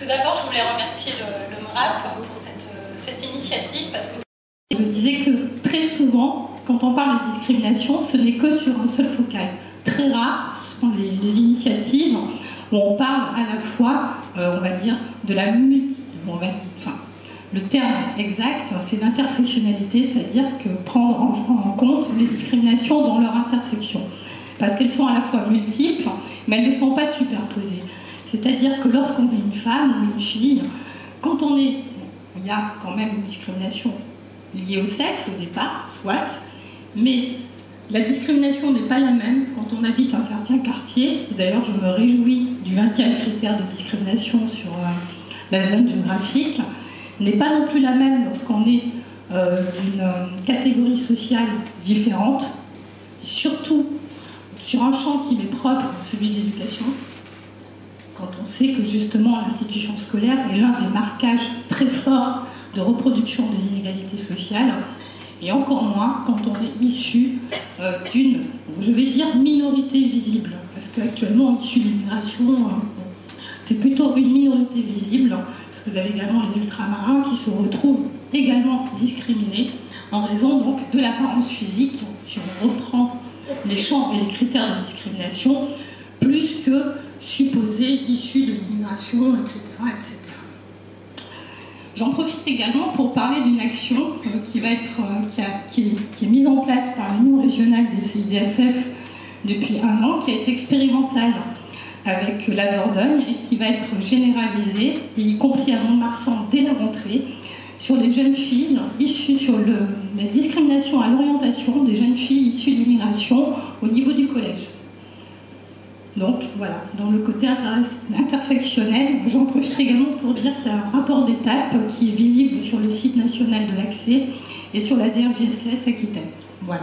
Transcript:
Tout d'abord, je voulais remercier le MRAP pour cette initiative, parce que je disais que très souvent, quand on parle de discrimination, ce n'est que sur un seul focal. Très rares sont les initiatives où on parle à la fois, on va dire, de la le terme exact, c'est l'intersectionnalité, c'est-à-dire que prendre en compte les discriminations dans leur intersection. Parce qu'elles sont à la fois multiples, mais elles ne sont pas superposées. C'est-à-dire que lorsqu'on est une femme ou une fille, quand on est... Il y a quand même une discrimination liée au sexe au départ, soit, mais la discrimination n'est pas la même quand on habite un certain quartier. D'ailleurs, je me réjouis du 20e critère de discrimination sur la zone géographique. N'est pas non plus la même lorsqu'on est d'une catégorie sociale différente, surtout sur un champ qui m'est propre, celui de l'éducation, quand on sait que justement l'institution scolaire est l'un des marquages très forts de reproduction des inégalités sociales, et encore moins quand on est issu d'une, je vais dire, minorité visible, parce qu'actuellement, issu de l'immigration, c'est plutôt une minorité visible, parce que vous avez également les ultramarins qui se retrouvent également discriminés en raison donc de l'apparence physique, si on reprend les champs et les critères de discrimination, plus que supposés issus de l'immigration, etc., etc. J'en profite également pour parler d'une action qui est mise en place par l'Union régionale des CIDFF depuis 1 an, qui a été expérimentale avec la Dordogne et qui va être généralisée, y compris à Mont-de-Marsan dès la rentrée, sur les jeunes filles issues, sur la discrimination à l'orientation des jeunes filles issues d'immigration au niveau du collège. Donc voilà, dans le côté intersectionnel, j'en profite également pour dire qu'il y a un rapport d'étape qui est visible sur le site national de l'accès et sur la DRJSS Aquitaine. Voilà.